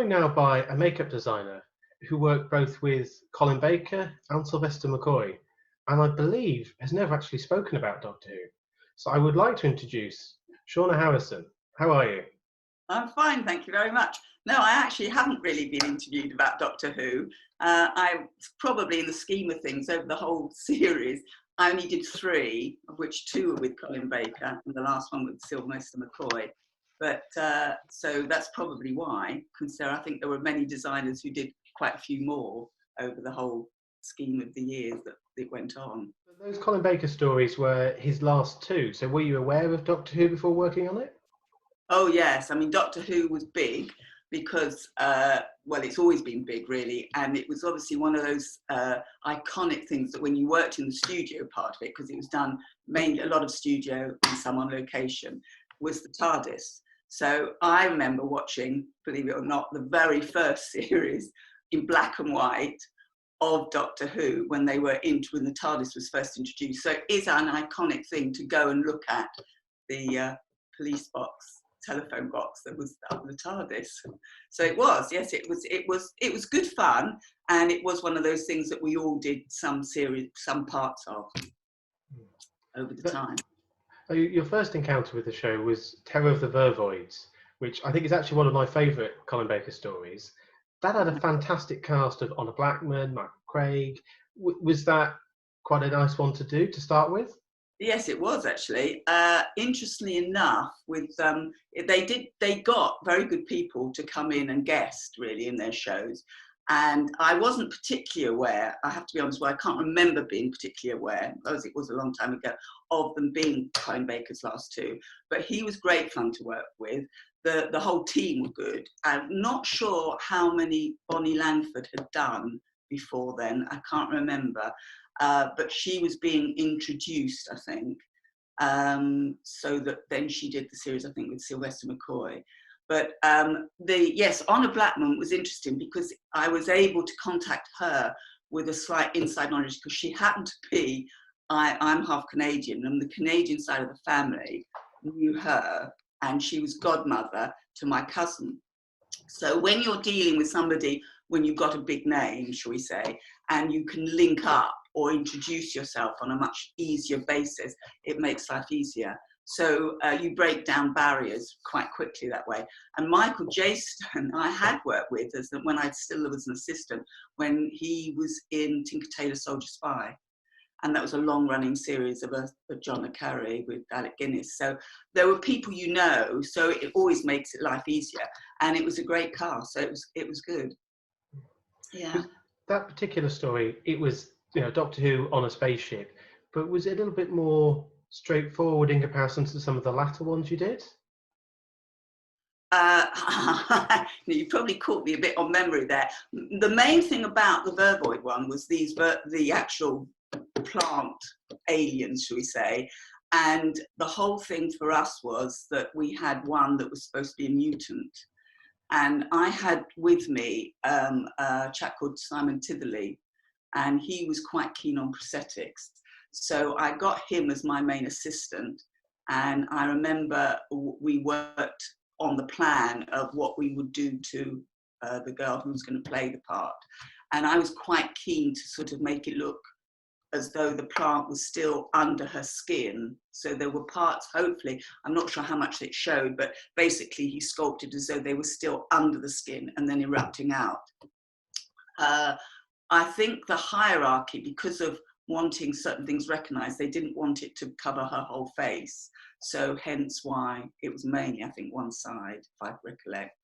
joined now by a makeup designer who worked both with Colin Baker and Sylvester McCoy, and I believe has never actually spoken about Doctor Who. So I would like to introduce Shaunna Harrison. How are you? I'm fine, thank you very much. No, I actually haven't really been interviewed about Doctor Who. I probably, in the scheme of things, over the whole series, I only did 3, of which 2 were with Colin Baker, and the last one with Sylvester McCoy. But so that's probably why, because I think there were many designers who did quite a few more over the whole scheme of the years that it went on. Those Colin Baker stories were his last 2, so were you aware of Doctor Who before working on it? Oh yes, I mean Doctor Who was big because, well, it's always been big really, and it was obviously one of those iconic things that when you worked in the studio part of it, because it was done mainly a lot of studio and some on location, was the TARDIS. So I remember watching, believe it or not, the very first series in black and white of Doctor Who when the TARDIS was first introduced. So it is an iconic thing to go and look at the police box, telephone box that was the TARDIS. So it was, yes, it was good fun, and it was one of those things that we all did some parts of over the time. Your first encounter with the show was Terror of the Vervoids, which I think is actually one of my favourite Colin Baker stories. That had a fantastic cast of Honor Blackman, Michael Craig. Was that quite a nice one to do to start with? Yes, it was actually. Interestingly enough, with they got very good people to come in and guest really in their shows, and I wasn't particularly aware. I have to be honest, I can't remember being particularly aware, because it was a long time ago, of them being Colin Baker's last 2. But he was great fun to work with. The whole team were good. I'm not sure how many Bonnie Langford had done before then. I can't remember. But she was being introduced, I think, so that then she did the series, I think, with Sylvester McCoy. But yes, Honor Blackman was interesting because I was able to contact her with a slight inside knowledge, because she happened to be, I'm half Canadian, and the Canadian side of the family knew her, and she was godmother to my cousin. So when you're dealing with somebody, when you've got a big name, shall we say, and you can link up or introduce yourself on a much easier basis, it makes life easier. So you break down barriers quite quickly that way. And Michael Jaston, I had worked with when I still was an assistant, when he was in Tinker Tailor Soldier Spy. And that was a long-running series of John le Carré with Alec Guinness. So there were people so it always makes it life easier. And it was a great cast, so it was good. Yeah. That particular story, it was Doctor Who on a spaceship, but was it a little bit more straightforward in comparison to some of the latter ones you did? You probably caught me a bit on memory there. The main thing about the Vervoid one was the actual plant aliens, shall we say, and the whole thing for us was that we had one that was supposed to be a mutant, and I had with me a chap called Simon Titherley, and he was quite keen on prosthetics, so I got him as my main assistant. And I remember we worked on the plan of what we would do to the girl who was going to play the part, and I was quite keen to sort of make it look as though the plant was still under her skin. So there were parts, hopefully, I'm not sure how much it showed, but basically he sculpted as though they were still under the skin and then erupting out. I think the hierarchy, because of wanting certain things recognised, they didn't want it to cover her whole face. So hence why it was mainly, I think, one side, if I recollect.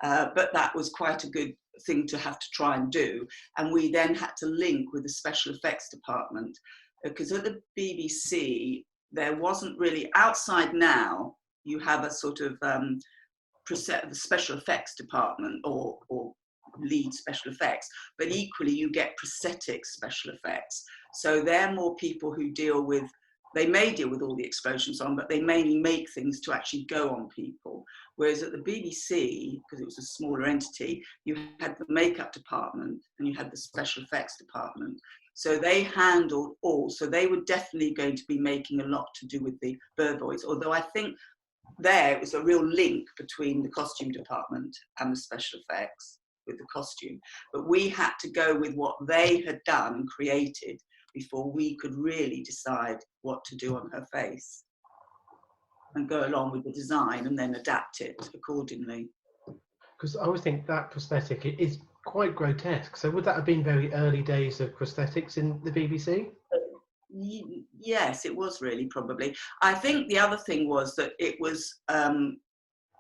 But that was quite a good thing to have to try and do. And we then had to link with the special effects department, because at the BBC, there wasn't really, outside now, you have a sort of the special effects department or lead special effects, but equally you get prosthetic special effects. So they're more people who they may deal with all the explosions on, but they mainly make things to actually go on people. Whereas at the BBC, because it was a smaller entity, you had the makeup department and you had the special effects department. So they handled all. So they were definitely going to be making a lot to do with the Vervoids, although I think there it was a real link between the costume department and the special effects with the costume. But we had to go with what they had done and created before we could really decide what to do on her face, and go along with the design and then adapt it accordingly. Because I always think that prosthetic is quite grotesque. So would that have been very early days of prosthetics in the BBC? Yes, it was really, probably. I think the other thing was that it was,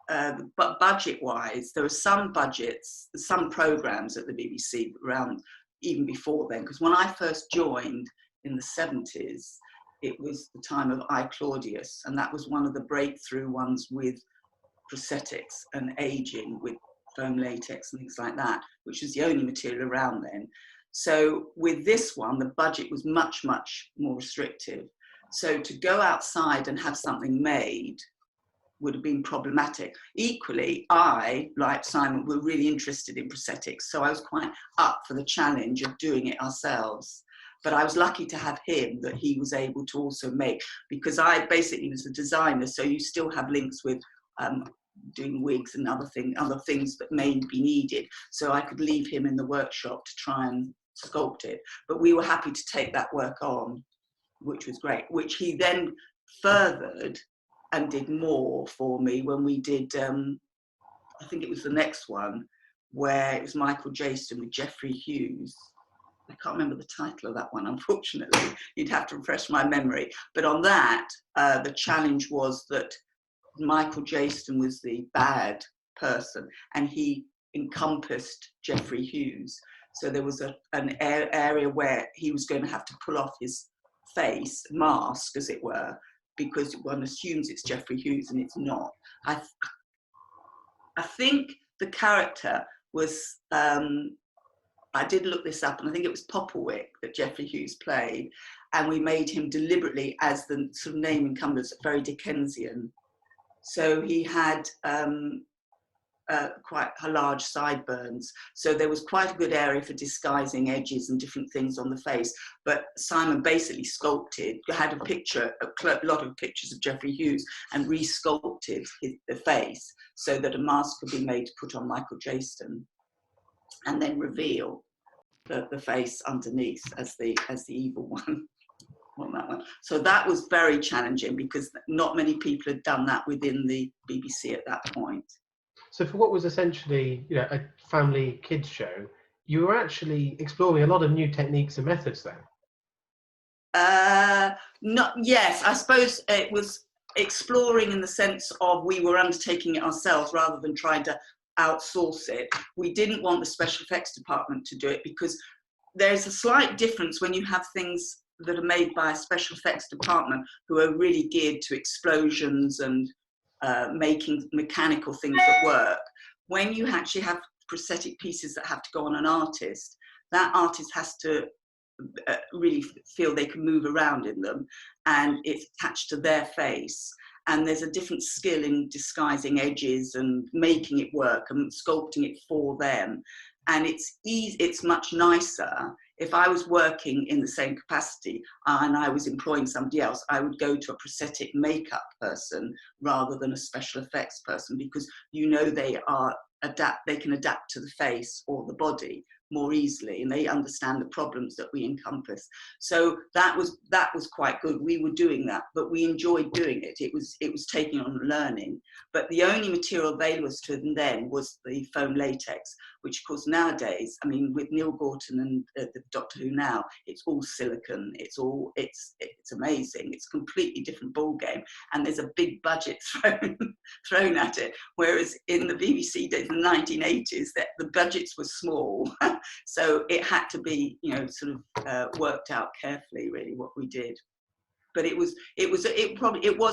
but budget-wise, there were some budgets, some programmes at the BBC around even before then, because when I first joined in the 70s, it was the time of I, Claudius, and that was one of the breakthrough ones with prosthetics and ageing with foam latex and things like that, which was the only material around then. So with this one, the budget was much, much more restrictive. So to go outside and have something made would have been problematic. Equally, I, like Simon, were really interested in prosthetics, so I was quite up for the challenge of doing it ourselves. But I was lucky to have him, that he was able to also make, because I basically was a designer, so you still have links with doing wigs and other things that may be needed. So I could leave him in the workshop to try and sculpt it. But we were happy to take that work on, which was great, which he then furthered and did more for me when we did, I think it was the next one, where it was Michael Jason with Geoffrey Hughes. I can't remember the title of that one, unfortunately. You'd have to refresh my memory. But on that, the challenge was that Michael Jason was the bad person, and he encompassed Geoffrey Hughes. So there was an area where he was going to have to pull off his face mask, as it were, because one assumes it's Geoffrey Hughes and it's not. I think the character was, I did look this up, and I think it was Popperwick that Geoffrey Hughes played, and we made him deliberately, as the sort of name encompasses, very Dickensian. So he had quite large sideburns. So there was quite a good area for disguising edges and different things on the face. But Simon basically sculpted, had a lot of pictures of Geoffrey Hughes, and re-sculpted the face so that a mask could be made to put on Michael Jason, and then reveal the face underneath as the evil one. On that one. So that was very challenging, because not many people had done that within the BBC at that point. So for what was essentially, you know, a family kids show, you were actually exploring a lot of new techniques and methods then. Yes, I suppose it was exploring in the sense of we were undertaking it ourselves rather than trying to outsource it. We didn't want the special effects department to do it, because there's a slight difference when you have things that are made by a special effects department who are really geared to explosions and making mechanical things that work. When you actually have prosthetic pieces that have to go on an artist, that artist has to really feel they can move around in them, and it's attached to their face. And there's a different skill in disguising edges and making it work and sculpting it for them. And it's much nicer. If I was working in the same capacity and I was employing somebody else, I would go to a prosthetic makeup person rather than a special effects person, because you know they can adapt to the face or the body more easily, and they understand the problems that we encompass. So that was quite good. We were doing that, but we enjoyed doing it. It was taking on learning. But the only material available to them then was the foam latex, which of course nowadays, I mean, with Neil Gorton and the Doctor Who now, it's all silicone. It's amazing. It's a completely different ball game, and there's a big budget thrown at it. Whereas in the BBC days, in the 1980s, that the budgets were small. So it had to be, you know, sort of worked out carefully, really, what we did. But it was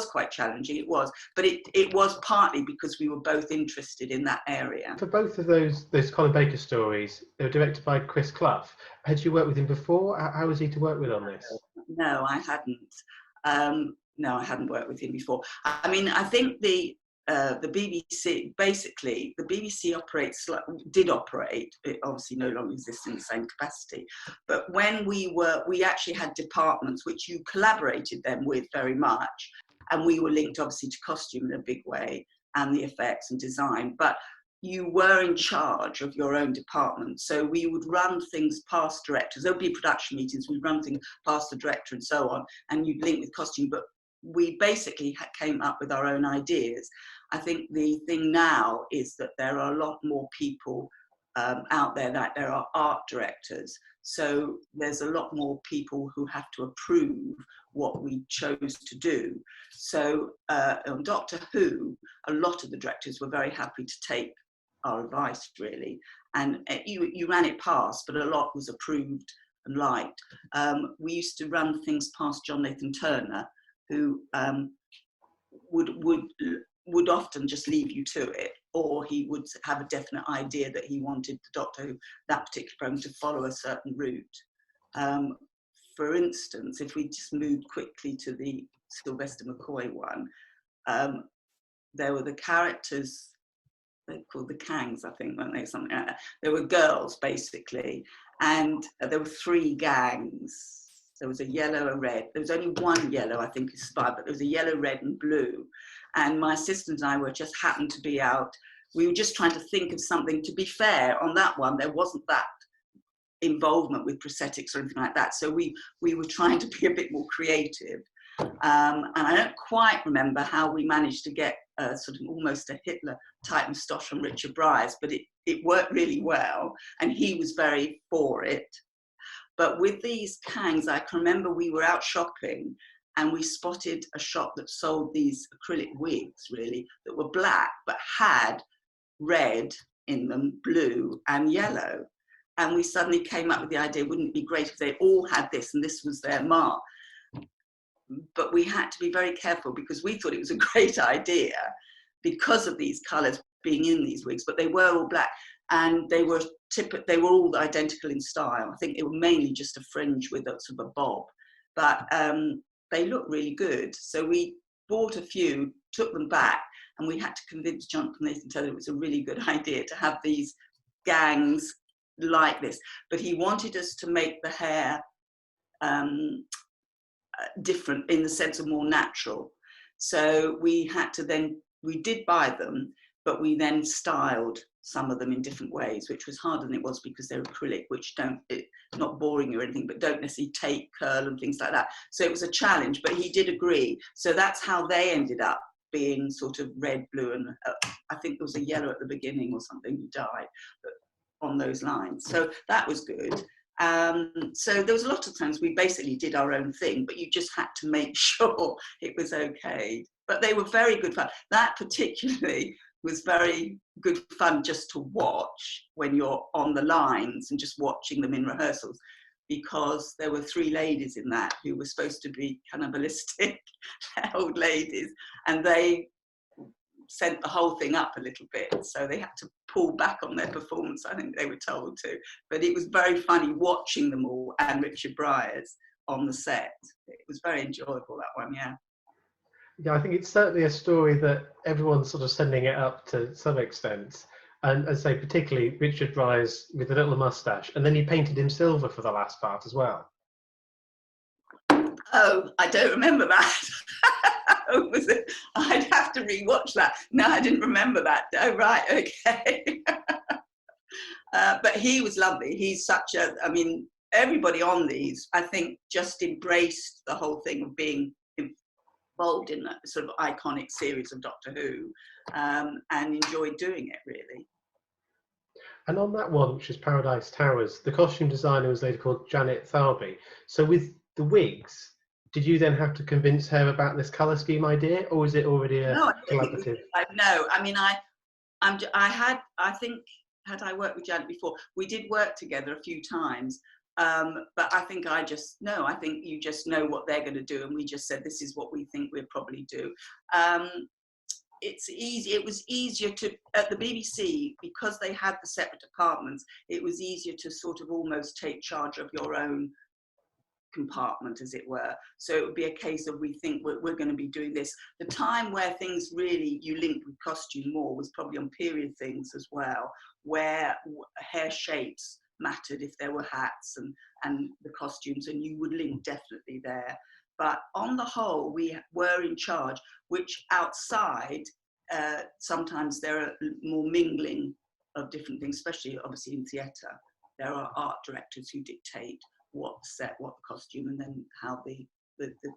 quite challenging. It was, but it was partly because we were both interested in that area. For both of those Colin Baker stories, they were directed by Chris Clough. Had you worked with him before? How was he to work with on this? No, I hadn't. No, I hadn't worked with him before. I mean, I think the BBC, basically, the BBC did operate, it obviously no longer exists in the same capacity, but when we actually had departments which you collaborated them with very much, and we were linked obviously to costume in a big way and the effects and design, but you were in charge of your own department. So we would run things past directors. There would be production meetings, we'd run things past the director and so on, and you'd link with costume, but we basically came up with our own ideas. I think the thing now is that there are a lot more people out there, that there are art directors. So there's a lot more people who have to approve what we chose to do. So on Doctor Who, a lot of the directors were very happy to take our advice, really. And you ran it past, but a lot was approved and liked. We used to run things past John Nathan Turner, who would often just leave you to it, or he would have a definite idea that he wanted the Doctor Who, that particular program, to follow a certain route. For instance, if we just moved quickly to the Sylvester McCoy one, there were the characters, they're called the Kangs, I think, weren't they? Something like that. There were girls, basically, and there were 3 gangs. There was a yellow, a red. There was only one yellow, I think, is spy, but there was a yellow, red, and blue. And my assistant and I were just happened to be out. We were just trying to think of something. To be fair, on that one, there wasn't that involvement with prosthetics or anything like that. So we were trying to be a bit more creative. And I don't quite remember how we managed to get sort of almost a Hitler type moustache from Richard Briers, but it worked really well, and he was very for it. But with these Kangs, I can remember we were out shopping and we spotted a shop that sold these acrylic wigs, really, that were black, but had red in them, blue and yellow. And we suddenly came up with the idea, wouldn't it be great if they all had this and this was their mark? But we had to be very careful because we thought it was a great idea because of these colours being in these wigs, but they were all black and they were all identical in style. I think it was mainly just a fringe with a sort of a bob, but they looked really good. So we bought a few, took them back, and we had to convince Jonathan Nathan Taylor it was a really good idea to have these gangs like this. But he wanted us to make the hair different in the sense of more natural. So we had to then, we did buy them, but we then styled some of them in different ways, which was harder than it was because they're acrylic, which not boring or anything, but don't necessarily take curl and things like that. So it was a challenge, but he did agree. So that's how they ended up being sort of red, blue, and I think there was a yellow at the beginning or something, who died, but on those lines. So that was good. So there was a lot of times we basically did our own thing, but you just had to make sure it was okay. But they were very good fun. That particularly was very good fun just to watch when you're on the lines and just watching them in rehearsals, because there were 3 ladies in that who were supposed to be cannibalistic old ladies, and they sent the whole thing up a little bit, so they had to pull back on their performance, I think they were told to. But it was very funny watching them all and Richard Briers on the set. It was very enjoyable, that one, yeah. Yeah, I think it's certainly a story that everyone's sort of sending it up to some extent. And as I say, particularly Richard Briers with the little moustache, and then he painted him silver for the last part as well. Oh, I don't remember that. Was it? I'd have to rewatch that. No, I didn't remember that. Oh, right, okay. But he was lovely. He's such a, I mean, everybody on these, I think, just embraced the whole thing of being involved in that sort of iconic series of Doctor Who, and enjoyed doing it, really. And on that one, which is Paradise Towers, the costume designer was a lady called Janet Tharby. So with the wigs, did you then have to convince her about this colour scheme idea, or was it already a collaborative? No, I mean, I think, had I worked with Janet before, we did work together a few times, but I think I think you just know what they're going to do, and we just said, this is what we think we'll probably do. It's easy. It was easier to, at the BBC, because they had the separate departments, it was easier to sort of almost take charge of your own compartment, as it were. So it would be a case of, we think we're going to be doing this. The time where things really, you linked with costume more, was probably on period things as well, where hair shapes mattered if there were hats and the costumes, and you would link definitely there. but on the whole, we were in charge, which outside, sometimes there are more mingling of different things, especially obviously in theatre. There are art directors who dictate what set, what the costume, and then how the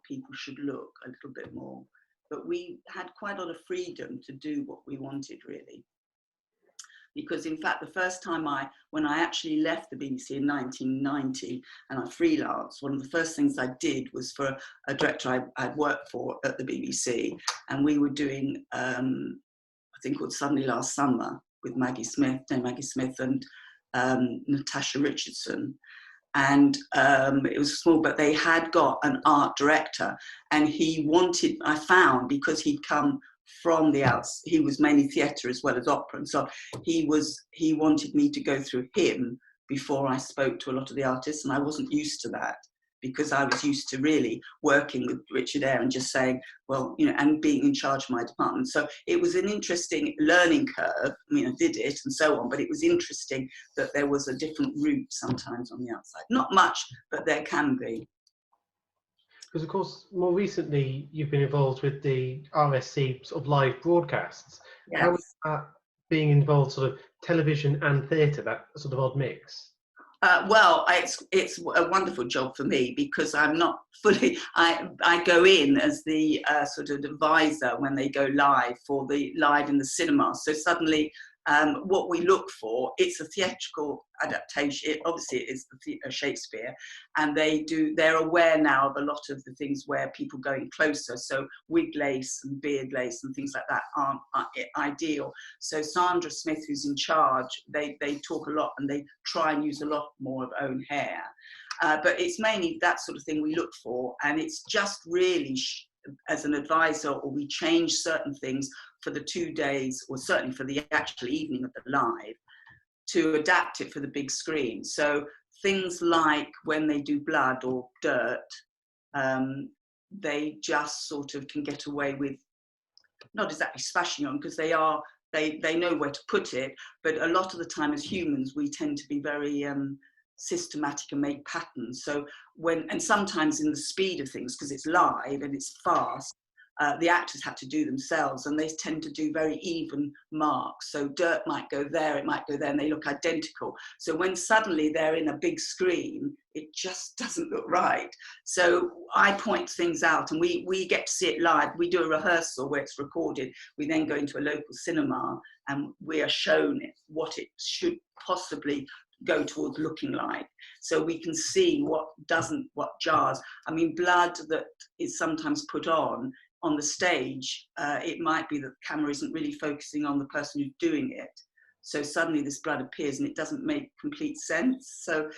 people should look a little bit more. But we had quite a lot of freedom to do what we wanted, really. Because in fact, the first time when I actually left the BBC in 1990 and I freelanced, one of the first things I did was for a director I'd worked for at the BBC, and we were doing a thing called Suddenly Last Summer with Maggie Smith and Natasha Richardson. And it was small, but they had got an art director, and he wanted, I found, because he'd come from the outs, he was mainly theatre as well as opera, and so he wanted me to go through him before I spoke to a lot of the artists, and I wasn't used to that, because I was used to really working with Richard Eyre and just saying, well, you know, and being in charge of my department. So it was an interesting learning curve. I mean, I did it and so on, but it was interesting that there was a different route sometimes on the outside. Not much, but there can be. Because of course, more recently, you've been involved with the RSC sort of live broadcasts. Yes. How is that being involved, sort of television and theatre, that sort of odd mix? Well, it's a wonderful job for me, because I'm not fully, I go in as the sort of advisor when they go live for the live in the cinema. So suddenly what we look for, it's a theatrical adaptation. Obviously it is Shakespeare, and they're aware now of a lot of the things where people going closer. So wig lace and beard lace and things like that aren't ideal. So Sandra Smith, who's in charge, they talk a lot, and they try and use a lot more of own hair. But it's mainly that sort of thing we look for, and it's just really as an advisor, or we change certain things for the 2 days, or certainly for the actual evening of the live, to adapt it for the big screen. So things like when they do blood or dirt, they just sort of can get away with not exactly splashing on, because they know where to put it, but a lot of the time as humans we tend to be very systematic and make patterns. So and sometimes in the speed of things, because it's live and it's fast, the actors have to do themselves, and they tend to do very even marks. So dirt might go there, it might go there, and they look identical. So when suddenly they're in a big screen, it just doesn't look right. So I point things out, and we get to see it live. We do a rehearsal where it's recorded. We then go into a local cinema, and we are shown what it should possibly go towards looking like, so we can see what jars. I mean, blood that is sometimes put on the stage, it might be that the camera isn't really focusing on the person who's doing it, so suddenly this blood appears and it doesn't make complete sense. So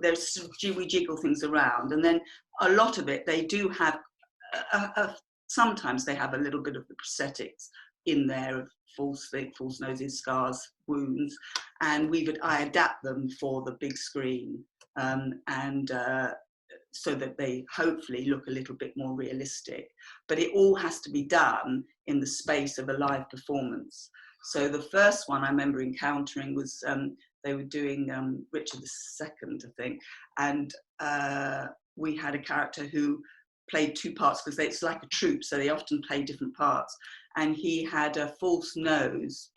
there's some jiggle things around, and then a lot of it they do have sometimes they have a little bit of the prosthetics in there of false noses, scars, wounds, and I adapt them for the big screen, so that they hopefully look a little bit more realistic. But it all has to be done in the space of a live performance. So the first one I remember encountering was they were doing Richard II, I think, and we had a character who played 2 parts, because it's like a troupe, so they often play different parts. And he had a false nose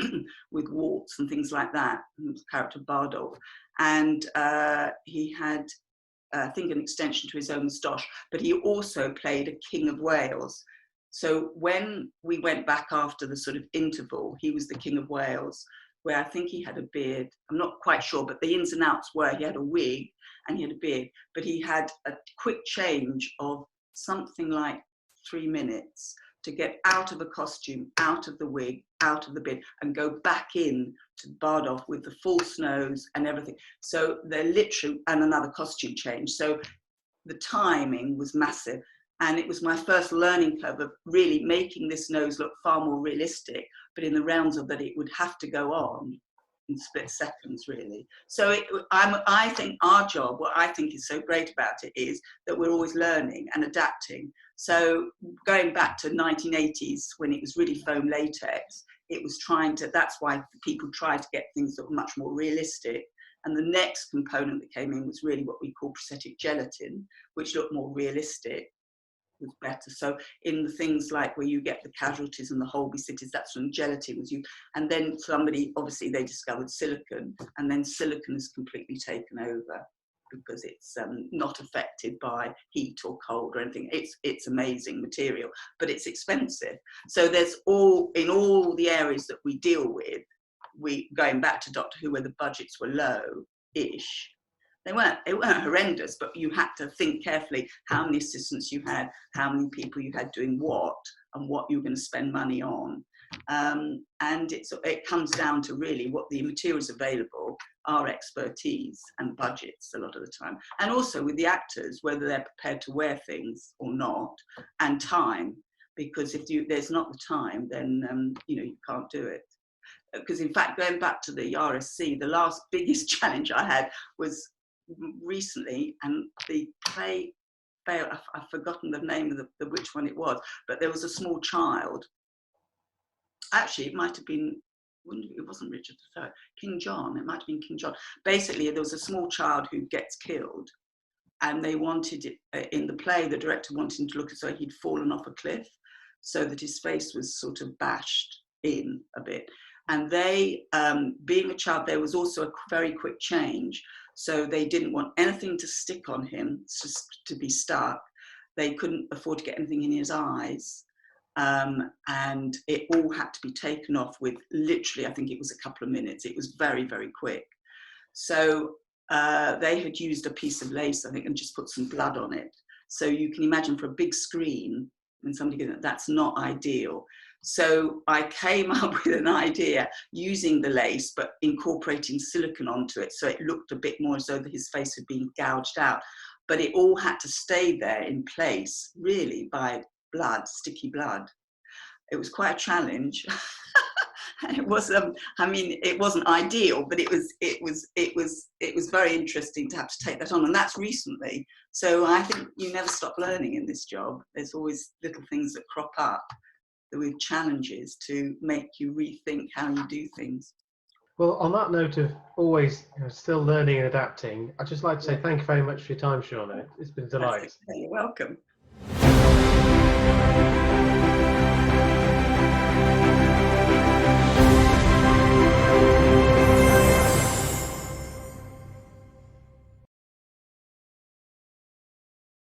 with warts and things like that, the character Bardolph. And he had, I think, an extension to his own moustache, but he also played a King of Wales. So when we went back after the sort of interval, he was the King of Wales, where I think he had a beard. I'm not quite sure, but the ins and outs were he had a wig and he had a beard, but he had a quick change of something like 3 minutes to get out of a costume, out of the wig, out of the beard, and go back in to Bardolph with the false nose and everything. So they're literally, and another costume change. So the timing was massive. And it was my first learning curve of really making this nose look far more realistic, but in the realms of that it would have to go on in split seconds, really. So I think our job, what I think is so great about it, is that we're always learning and adapting. So going back to 1980s, when it was really foam latex, it was that's why people tried to get things that were much more realistic. And the next component that came in was really what we call prosthetic gelatin, which looked more realistic. was better. So in the things like where you get the casualties and the Holby cities, that's when gelatin was used. And then somebody, obviously they discovered silicon, and then silicon is completely taken over because it's not affected by heat or cold or anything. It's amazing material, but it's expensive. So there's in all the areas that we deal with, going back to Doctor Who, where the budgets were low-ish, they weren't horrendous, but you had to think carefully how many assistants you had, how many people you had doing what, and what you were going to spend money on. And it comes down to really what the materials available, our expertise and budgets a lot of the time. And also with the actors, whether they're prepared to wear things or not, and time, because if there's not the time, then you can't do it. Because in fact, going back to the RSC, the last biggest challenge I had was recently, and the play failed. I've forgotten the name of the which one it was, but there was a small child. Actually, it might have been, it wasn't Richard III, King John. It might have been King John. Basically, there was a small child who gets killed, and they wanted it in the play. The director wanted him to look as though he'd fallen off a cliff, so that his face was sort of bashed in a bit. And they, being a child, there was also a very quick change. So they didn't want anything to stick on him, just to be stuck. They couldn't afford to get anything in his eyes. And it all had to be taken off with literally, I think it was a couple of minutes. It was very, very quick. So they had used a piece of lace, I think, and just put some blood on it. So you can imagine for a big screen, when somebody goes, that's not ideal. So I came up with an idea using the lace, but incorporating silicone onto it. So it looked a bit more as though his face had been gouged out. But it all had to stay there in place, really, by blood, sticky blood. It was quite a challenge. It was, I mean, it wasn't ideal, but it was very interesting to have to take that on. And that's recently. So I think you never stop learning in this job. There's always little things that crop up with challenges to make you rethink how you do things. Well, on that note of always still learning and adapting, I'd just like to say thank you very much for your time, Shaunna. It's been a delight. You're welcome.